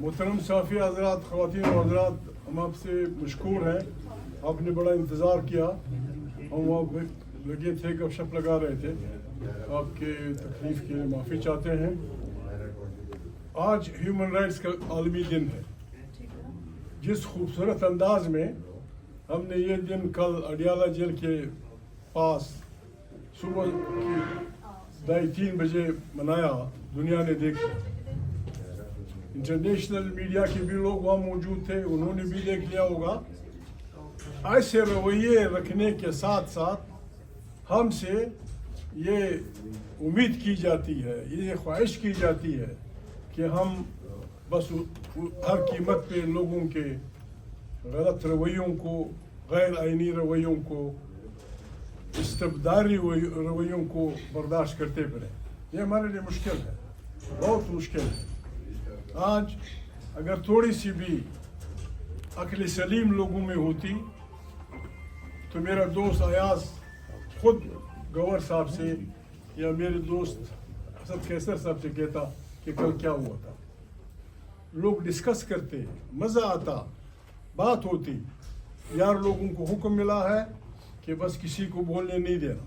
محترم صحافی حضرات، خواتین و حضرات، ہم آپ سے مشکور ہیں، آپ نے بڑا انتظار کیا. ہم وہاں لگے تھے، گپ شپ لگا رہے تھے. آپ کے تکلیف کے لیے معافی چاہتے ہیں. آج ہیومن رائٹس کا عالمی دن ہے. جس خوبصورت انداز میں ہم نے یہ دن کل اڈیالہ جیل کے پاس صبح کی 3:30 بجے منایا، دنیا نے دیکھا. انٹرنیشنل میڈیا کے بھی لوگ وہاں موجود تھے، انہوں نے بھی دیکھ لیا ہوگا. ایسے رویے رکھنے کے ساتھ ساتھ ہم سے یہ امید کی جاتی ہے، یہ خواہش کی جاتی ہے کہ ہم بس ہر قیمت پہ لوگوں کے غلط رویوں کو، غیر آئینی رویوں کو، استبدادی رویوں کو برداشت کرتے پھریں. یہ ہمارے لیے مشکل ہے، بہت مشکل ہے. آج اگر تھوڑی سی بھی عقل سلیم لوگوں میں ہوتی تو میرا دوست ایاز خود گور صاحب سے یا میرے دوست اسد کیسر صاحب سے کہتا کہ کل کیا ہوا تھا. لوگ ڈسکس کرتے، مزہ آتا، بات ہوتی. یار لوگوں کو حکم ملا ہے کہ بس کسی کو بولنے نہیں دینا،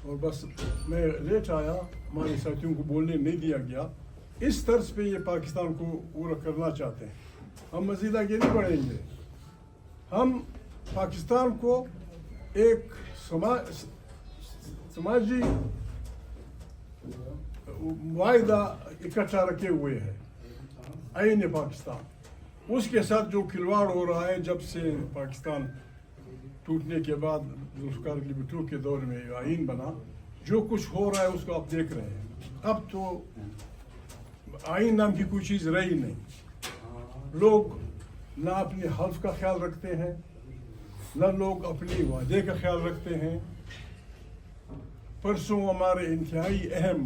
اور بس میں لیٹ آیا، ہمارے ساتھیوں کو بولنے نہیں دیا گیا. اس طرز پہ یہ پاکستان کو پورا کرنا چاہتے ہیں. ہم مزید آگے نہیں بڑھیں گے. ہم پاکستان کو ایک سماجی معاہدہ اکٹھا رکھے ہوئے ہے، آئین پاکستان. اس کے ساتھ جو کھلواڑ ہو رہا ہے جب سے پاکستان ٹوٹنے کے بعد ذوالفقار علی بھٹو کے دور میں آئین بنا، جو کچھ ہو رہا ہے اس کو آپ دیکھ رہے ہیں. اب تو آئین نام کی کوئی چیز رہی نہیں. لوگ نہ اپنے حلف کا خیال رکھتے ہیں، نہ لوگ اپنی وعدے کا خیال رکھتے ہیں. پرسوں ہمارے انتہائی اہم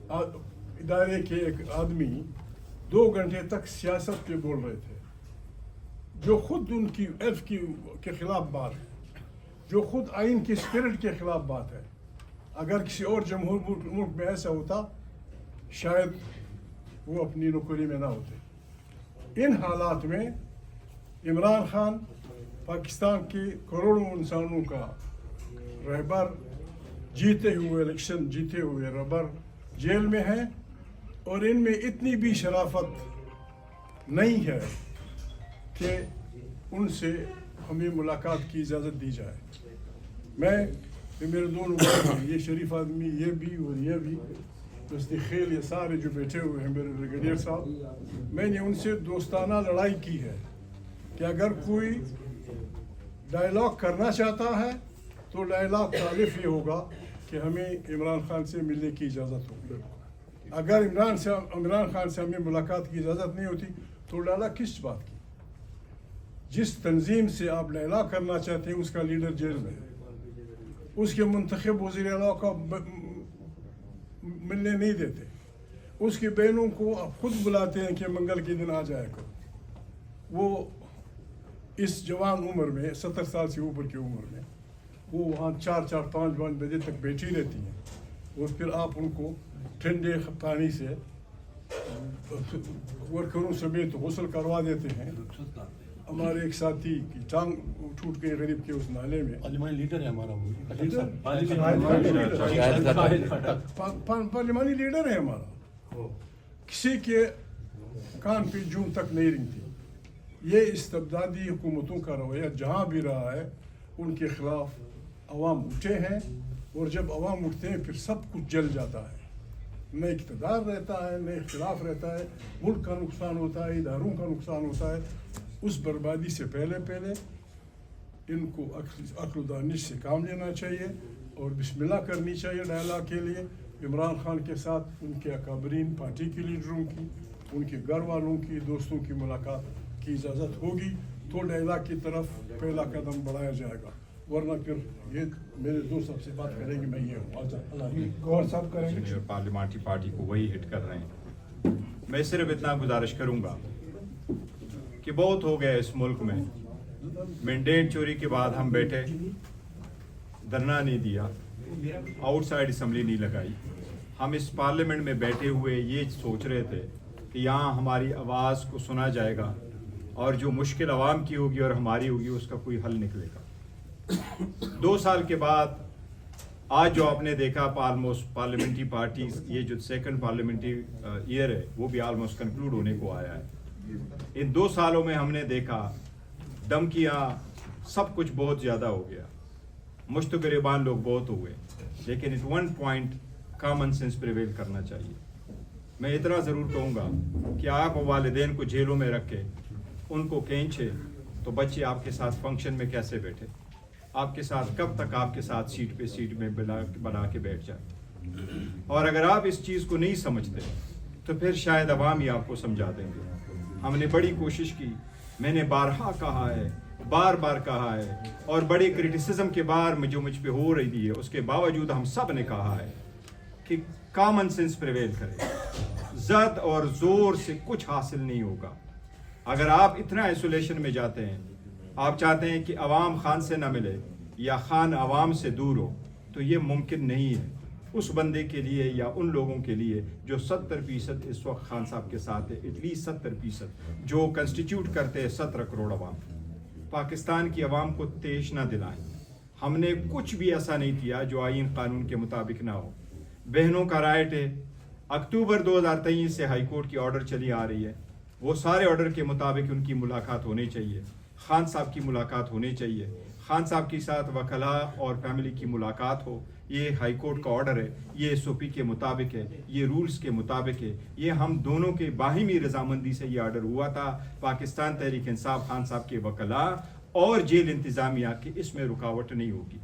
ادارے کے ایک آدمی 2 گھنٹے تک سیاست پہ بول رہے تھے، جو خود ان کی ایف کے خلاف بات ہے، جو خود آئین کی اسپرٹ کے خلاف بات ہے. اگر کسی اور جمہور ملک میں ایسا ہوتا شاید وہ اپنی نوکری میں نہ ہوتے. ان حالات میں عمران خان پاکستان کے کروڑوں انسانوں کا رہبر، جیتے ہوئے الیکشن جیتے ہوئے رہبر جیل میں ہیں، اور ان میں اتنی بھی شرافت نہیں ہے کہ ان سے ہمیں ملاقات کی اجازت دی جائے. میں میرے دونوں بھائی، یہ شریف آدمی، یہ بھی اور یہ بھی، دست خیل، یہ سارے جو بیٹھے ہوئے ہیں، میرے بریگیڈیئر صاحب، میں نے ان سے دوستانہ لڑائی کی ہے کہ اگر کوئی ڈائلاگ کرنا چاہتا ہے تو ڈائلاگ کا الف یہ ہوگا کہ ہمیں عمران خان سے ملنے کی اجازت ہوگی. اگر عمران خان سے ہمیں ملاقات کی اجازت نہیں ہوتی تو ڈائلاگ کس بات کی؟ جس تنظیم سے آپ ڈائلاگ کرنا چاہتے ہیں اس کا لیڈر جیل میں ہے، اس کے منتخب وزیر اعلیٰ کا ملنے نہیں دیتے، اس کی بہنوں کو آپ خود بلاتے ہیں کہ منگل کے دن آ جائے کرو. وہ اس جوان عمر میں، 70 سال سے اوپر کی عمر میں، وہ وہاں 4 5 بجے تک بیٹھی رہتی ہیں، اور پھر آپ ان کو ٹھنڈے پانی سے ورکروں سمیت غسل کروا دیتے ہیں. ہمارے ایک ساتھی کی ٹانگ ٹوٹ گئی غریب کے اس نالے میں. پارلیمانی لیڈر ہے ہمارا، پارلیمانی لیڈر ہے ہمارا. کسی کے کان پہ جون تک نہیں رنگتی. یہ استبدادی حکومتوں کا رویہ جہاں بھی رہا ہے ان کے خلاف عوام اٹھے ہیں، اور جب عوام اٹھتے ہیں پھر سب کچھ جل جاتا ہے. نہ اقتدار رہتا ہے، نہ اختلاف رہتا ہے، ملک کا نقصان ہوتا ہے، اداروں کا نقصان ہوتا ہے. اس بربادی سے پہلے ان کو عقل و دانش سے کام لینا چاہیے اور بسم اللہ کرنی چاہیے ڈائلاگ کے لیے. عمران خان کے ساتھ ان کے اکابرین، پارٹی کے لیڈروں کی، ان کے گھر والوں کی، دوستوں کی ملاقات کی اجازت ہوگی تو ڈائلاگ کی طرف پہلا قدم بڑھایا جائے گا. ورنہ پھر یہ میرے دوست سب سے بات کریں گے، میں یہ ہوں گور صاحب کریں گے. پارلیمانٹری پارٹی کو وہی ہٹ کر رہے ہیں. میں صرف اتنا گزارش کروں گا کہ بہت ہو گیا اس ملک میں. مینڈیٹ چوری کے بعد ہم بیٹھے، دھرنا نہیں دیا، آؤٹ سائڈ اسمبلی نہیں لگائی، ہم اس پارلیمنٹ میں بیٹھے ہوئے یہ سوچ رہے تھے کہ یہاں ہماری آواز کو سنا جائے گا اور جو مشکل عوام کی ہوگی اور ہماری ہوگی اس کا کوئی حل نکلے گا. 2 سال کے بعد آج جو آپ نے دیکھا آلموسٹ پارلیمنٹری پارٹیز یہ جو سیکنڈ پارلیمنٹری ایئر ہے وہ بھی آلموسٹ کنکلوڈ ہونے کو آیا ہے. ان 2 سالوں میں ہم نے دیکھا دھمکیاں سب کچھ بہت زیادہ ہو گیا, مشت گریبان لوگ بہت ہوئے, لیکن at one point common sense prevail کرنا چاہیے. میں اتنا ضرور کہوں گا کہ آپ والدین کو جیلوں میں رکھے ان کو کھینچے تو بچے آپ کے ساتھ فنکشن میں کیسے بیٹھے, آپ کے ساتھ کب تک آپ کے ساتھ سیٹ پہ سیٹ میں بنا کے بیٹھ جائے. اور اگر آپ اس چیز کو نہیں سمجھتے تو پھر شاید عوام ہی آپ کو سمجھا دیں گے. ہم نے بڑی کوشش کی, میں نے بارہا کہا ہے, بار بار کہا ہے, اور بڑے کرٹیسزم کے بار جو مجھ پہ ہو رہی تھی اس کے باوجود ہم سب نے کہا ہے کہ کامن سینس پریویل کرے. زد اور زور سے کچھ حاصل نہیں ہوگا. اگر آپ اتنا آئسولیشن میں جاتے ہیں, آپ چاہتے ہیں کہ عوام خان سے نہ ملے یا خان عوام سے دور ہو, تو یہ ممکن نہیں ہے اس بندے کے لیے یا ان لوگوں کے لیے جو 70% اس وقت خان صاحب کے ساتھ ہے, ایٹ لیسٹ 70% جو کنسٹیٹیوٹ کرتے ہیں 17 کروڑ عوام. پاکستان کی عوام کو تیش نہ دلائیں. ہم نے کچھ بھی ایسا نہیں کیا جو آئین قانون کے مطابق نہ ہو. بہنوں کا رائٹ ہے, اکتوبر 2023 سے ہائی کورٹ کی آرڈر چلی آ رہی ہے, وہ سارے آرڈر کے مطابق ان کی ملاقات ہونی چاہیے. خان صاحب کی ملاقات ہونی چاہیے, خان صاحب کے ساتھ وکلاء اور فیملی کی ملاقات ہو. یہ ہائی کورٹ کا آرڈر ہے, یہ ایس او پی کے مطابق ہے, یہ رولز کے مطابق ہے. یہ ہم دونوں کے باہمی رضامندی سے یہ آرڈر ہوا تھا. پاکستان تحریک انصاف خان صاحب کے وکلاء اور جیل انتظامیہ کی اس میں رکاوٹ نہیں ہوگی.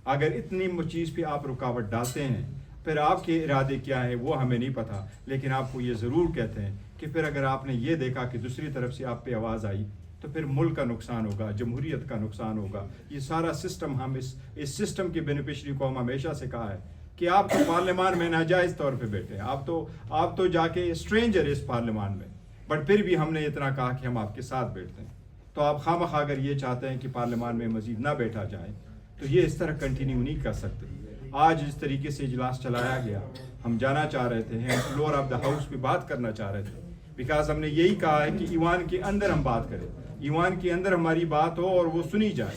اگر اتنی چیز پہ آپ رکاوٹ ڈالتے ہیں پھر آپ کے ارادے کیا ہیں وہ ہمیں نہیں پتا, لیکن آپ کو یہ ضرور کہتے ہیں کہ پھر اگر آپ نے یہ دیکھا کہ دوسری طرف سے آپ پہ آواز آئی تو پھر ملک کا نقصان ہوگا, جمہوریت کا نقصان ہوگا. یہ سارا سسٹم ہم اس سسٹم کے بینیفیشری کو ہم ہمیشہ سے کہا ہے کہ آپ تو پارلیمان میں ناجائز طور پہ بیٹھے, آپ تو جا کے اسٹرینجر اس پارلیمان میں, بٹ پھر بھی ہم نے اتنا کہا کہ ہم آپ کے ساتھ بیٹھتے ہیں. تو آپ خواہ اگر یہ چاہتے ہیں کہ پارلیمان میں مزید نہ بیٹھا جائے تو یہ اس طرح کنٹینیو نہیں کر سکتے. آج جس طریقے سے اجلاس چلایا گیا, ہم جانا چاہ رہے تھے, ہم فلور آف دا ہاؤس پہ بات کرنا چاہ رہے تھے, بیکاز ہم نے یہی کہا ہے کہ ایوان کے اندر ہم بات کریں, ایوان کے اندر ہماری بات ہو اور وہ سنی جائے,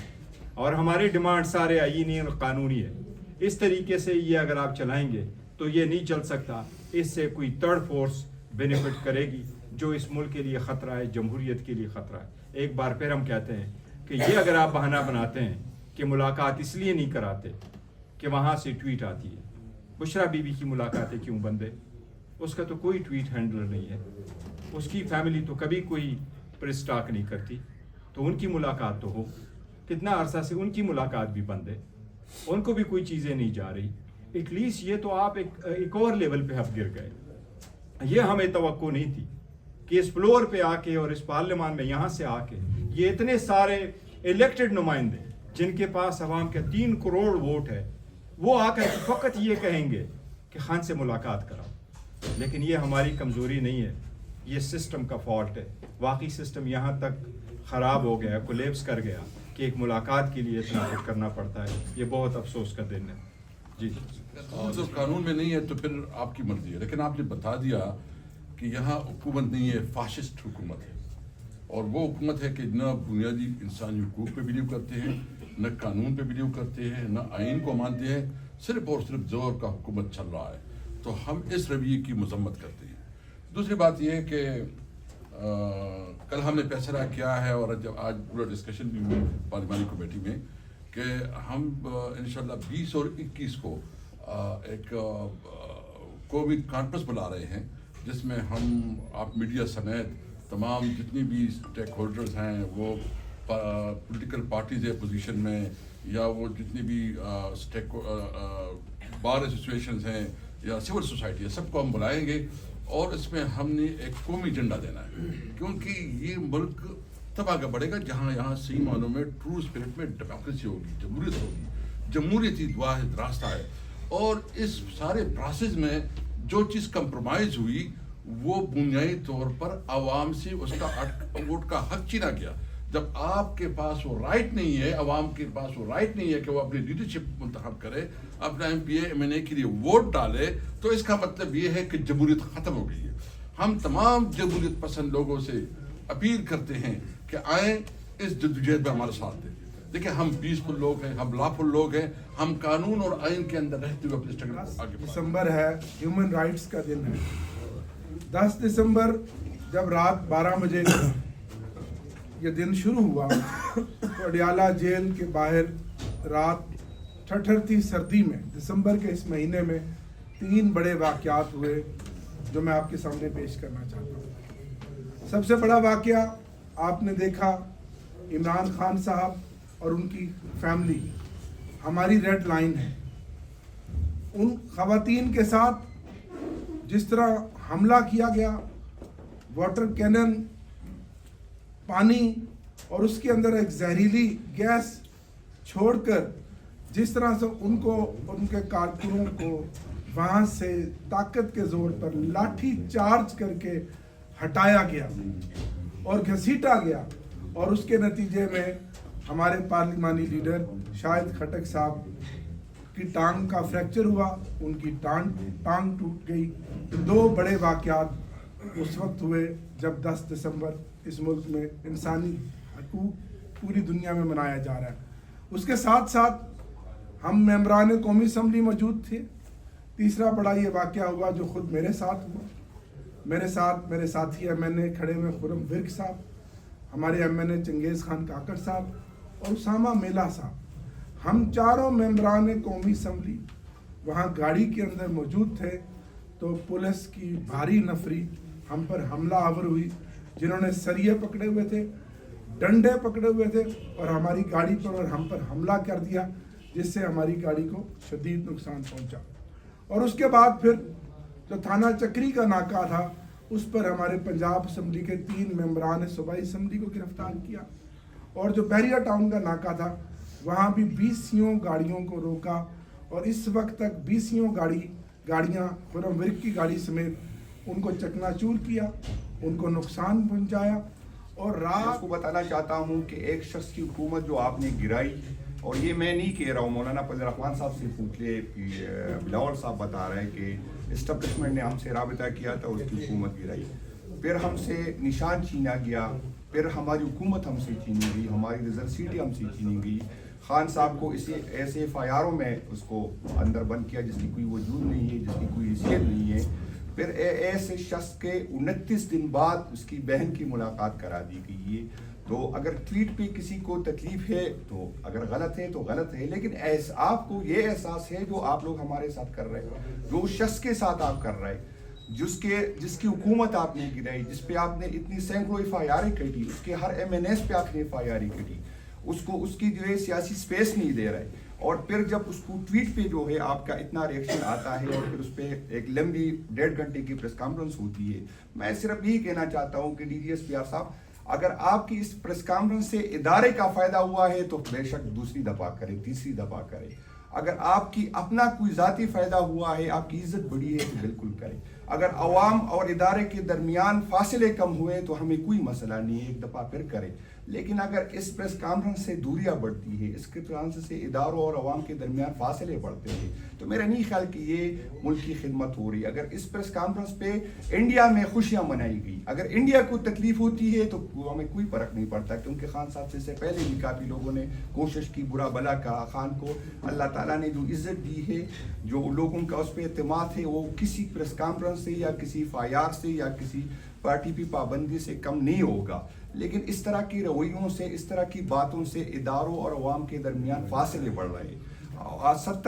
اور ہمارے ڈیمانڈ سارے آئینی اور قانونی ہے. اس طریقے سے یہ اگر آپ چلائیں گے تو یہ نہیں چل سکتا. اس سے کوئی تھرڈ فورس بینیفٹ کرے گی جو اس ملک کے لیے خطرہ ہے, جمہوریت کے لیے خطرہ ہے. ایک بار پھر ہم کہتے ہیں کہ یہ اگر آپ بہانہ بناتے ہیں کہ ملاقات اس لیے نہیں کراتے کہ وہاں سے ٹویٹ آتی ہے, بشرا بی بی کی ملاقاتیں کیوں بند ہے, اس کا تو کوئی ٹویٹ ہینڈلر نہیں ہے, اس کی فیملی تو کبھی کوئی پریس ٹاک نہیں کرتی, تو ان کی ملاقات تو ہو. کتنا عرصہ سے ان کی ملاقات بھی بند ہے, ان کو بھی کوئی چیزیں نہیں جا رہی. ایٹ لیسٹ یہ تو آپ ایک اور لیول پہ آپ گر گئے. یہ ہمیں توقع نہیں تھی کہ اس فلور پہ آ کے اور اس پارلیمان میں یہاں سے آ کے یہ اتنے سارے الیکٹڈ نمائندے جن کے پاس عوام کے 3 کروڑ ووٹ ہے, وہ آ کر فقط یہ کہیں گے کہ خان سے ملاقات کراؤ. لیکن یہ ہماری کمزوری نہیں ہے, یہ سسٹم کا فالٹ ہے. واقعی سسٹم یہاں تک خراب ہو گیا, کولیپس کر گیا کہ ایک ملاقات کے لیے اتنا کچھ کرنا پڑتا ہے. یہ بہت افسوس کا دن ہے. جی جب قانون میں نہیں ہے تو پھر آپ کی مرضی ہے, لیکن آپ نے بتا دیا کہ یہاں حکومت نہیں ہے, فاشسٹ حکومت ہے, اور وہ حکومت ہے کہ نہ بنیادی انسانی حقوق پہ بلیو کرتے ہیں, نہ قانون پہ بلیو کرتے ہیں, نہ آئین کو مانتے ہیں, صرف اور صرف زور کا حکومت چل رہا ہے. تو ہم اس رویے کی مذمت کرتے ہیں. دوسری بات یہ ہے کہ کل ہم نے فیصلہ کیا ہے, اور جب آج پورا ڈسکشن بھی ہوئی پارلیمانی کمیٹی میں, کہ ہم انشاءاللہ 20 اور 21 کو ایک قومی کانفرنس بلا رہے ہیں, جس میں ہم آپ میڈیا سمیت تمام جتنی بھی اسٹیک ہولڈرز ہیں, وہ پولیٹیکل پارٹیز ہے پوزیشن میں, یا وہ جتنی بھی بار ایسوسیشنز ہیں یا سول سوسائٹی ہے, سب کو ہم بلائیں گے. اور اس میں ہم نے ایک قومی ایجنڈا دینا ہے, کیونکہ یہ ملک تب آگے بڑھے گا جہاں یہاں صحیح معنوں میں ٹرو اسپرٹ میں ڈیموکریسی ہوگی, جمہوریت ہوگی. جمہوریت ہی واحد راستہ ہے. اور اس سارے پروسیس میں جو چیز کمپرومائز ہوئی وہ بنیادی طور پر عوام سے اس کا ووٹ کا حق چھینا گیا. جب آپ کے پاس وہ رائٹ نہیں ہے, عوام کے پاس وہ رائٹ نہیں ہے کہ وہ اپنی لیڈرشپ منتخب کرے, اپنا M P A M N A کے لیے ووٹ ڈالے, تو اس کا مطلب یہ ہے کہ جمہوریت ختم ہو گئی ہے. ہم تمام جمہوریت پسند لوگوں سے اپیل کرتے ہیں کہ آئیں اس جدوجہد میں ہمارا ساتھ دیں. دیکھیں ہم پیسفل لوگ ہیں, ہم لافل لوگ ہیں, ہم قانون اور آئین کے اندر رہتے ہوئے اپنے اسٹرگل آگے بڑھائیں. دسمبر ہے, ہیومن رائٹس کا دن ہے. 10 دسمبر جب رات 12 بجے یہ دن شروع ہوا تو اڈیالہ جیل کے باہر رات ٹھٹھرتی سردی میں دسمبر کے اس مہینے میں 3 بڑے واقعات ہوئے جو میں آپ کے سامنے پیش کرنا چاہتا ہوں. سب سے بڑا واقعہ آپ نے دیکھا, عمران خان صاحب اور ان کی فیملی ہماری ریڈ لائن ہے. ان خواتین کے ساتھ جس طرح حملہ کیا گیا, واٹر کینن, پانی اور اس کے اندر ایک زہریلی گیس چھوڑ کر جس طرح سے ان کو, ان کے کارکنوں کو وہاں سے طاقت کے زور پر لاٹھی چارج کر کے ہٹایا گیا اور گھسیٹا گیا, اور اس کے نتیجے میں ہمارے پارلیمانی لیڈر شاہد خٹک صاحب کی ٹانگ کا فریکچر ہوا, ان کی ٹانگ ٹوٹ گئی. 2 بڑے واقعات اس وقت ہوئے جب 10 دسمبر اس ملک میں انسانی حقوق پوری دنیا میں منایا جا رہا ہے. اس کے ساتھ ساتھ ہم ممبران قومی اسمبلی موجود تھے. تیسرا بڑا یہ واقعہ ہوا جو خود میرے ساتھ ہوا. میرے ساتھ میرے ساتھی ایم این اے کھڑے ہوئے خرم ورک صاحب, ہمارے ایم این اے چنگیز خان کاکڑ صاحب اور اسامہ میلا صاحب, ہم چاروں ممبران قومی اسمبلی وہاں گاڑی کے اندر موجود تھے. تو پولیس کی بھاری نفری ہم پر حملہ آور ہوئی, جنہوں نے سریے پکڑے ہوئے تھے, ڈنڈے پکڑے ہوئے تھے اور ہماری گاڑی پر اور ہم پر حملہ کر دیا, جس سے ہماری گاڑی کو شدید نقصان پہنچا. اور اس کے بعد پھر جو تھانہ چکری کا ناکہ تھا, اس پر ہمارے پنجاب اسمبلی کے 3 ممبران صوبائی اسمبلی کو گرفتار کیا. اور جو بحریہ ٹاؤن کا ناکہ تھا, وہاں بھی 20 گاڑیوں کو روکا, اور اس وقت تک 20 گاڑیاں خرم ورک کی گاڑی سمیت ان کو چکنا چور کیا, ان کو نقصان پہنچایا. اور آپ کو بتانا چاہتا ہوں کہ ایک شخص کی حکومت جو آپ نے گرائی, اور یہ میں نہیں کہہ رہا ہوں, مولانا فضل الرحمان صاحب سے پوچھ لے, بلاول صاحب بتا رہے ہیں کہ اسٹیبلشمنٹ نے ہم سے رابطہ کیا تھا, اس کی حکومت گرائی, پھر ہم سے نشان چھینا گیا, پھر ہماری حکومت ہم سے چھینی گئی, ہماری ریزرو سیٹیں ہم سے چھینی گئی. خان صاحب کو اسی ایسے ایف آئی آروں میں اس کو اندر بند کیا جس کی کوئی وجود نہیں ہے, جس کی کوئی حیثیت نہیں ہے. پھر ایسے شخص کے 29 دن بعد اس کی بہن کی ملاقات کرا دی گئی ہے. تو اگر ٹویٹ پہ کسی کو تکلیف ہے تو اگر غلط ہے تو غلط ہے, لیکن آپ کو یہ احساس ہے جو آپ لوگ ہمارے ساتھ کر رہے ہیں, جو شخص کے ساتھ آپ کر رہے ہیں, جس کی حکومت آپ نے گرائی, جس پہ آپ نے اتنی سینکڑوں ایف آئی آریں کٹی, اس کے ہر ایم این ایس پہ آپ نے ایف آئی آر کٹی, اس کو اس کی جو ہے سیاسی سپیس نہیں دے رہے. اور پھر جب اس کو ٹویٹ پہ جو ہے آپ کا اتنا ریئیکشن آتا ہے, اور پھر اس پہ ایک لمبی 1.5 گھنٹے کی پریس کانفرنس ہوتی ہے, میں صرف یہی کہنا چاہتا ہوں کہ D G S P R صاحب, اگر آپ کی اس پریس کانفرنس سے ادارے کا فائدہ ہوا ہے تو بے شک دوسری دفعہ کرے, تیسری دفعہ کرے. اگر آپ کی اپنا کوئی ذاتی فائدہ ہوا ہے, آپ کی عزت بڑھی ہے, تو بالکل کرے. اگر عوام اور ادارے کے درمیان فاصلے کم ہوئے تو ہمیں کوئی مسئلہ نہیں ہے, ایک دفعہ پھر کرے. لیکن اگر اس پریس کانفرنس سے دوریاں بڑھتی ہے, اس کے کانفرنس سے اداروں اور عوام کے درمیان فاصلے بڑھتے ہیں, تو میرا نہیں خیال کہ یہ ملک کی خدمت ہو رہی. اگر اس پریس کانفرنس پہ انڈیا میں خوشیاں منائی گئی, اگر انڈیا کو تکلیف ہوتی ہے تو ہمیں کوئی فرق نہیں پڑتا, کیونکہ خان صاحب سے پہلے بھی کافی لوگوں نے کوشش کی, برا بلا کہا. خان کو اللہ تعالیٰ نے جو عزت دی ہے, جو لوگوں کا اس پہ اعتماد ہے, وہ کسی پریس کانفرنس سے یا کسی فائر سے یا کسی پارٹی کی پابندی سے کم نہیں ہوگا. لیکن اس طرح کی رویوں سے, اس طرح کی باتوں سے اداروں اور عوام کے درمیان فاصلے بڑھ رہے ہیں. 70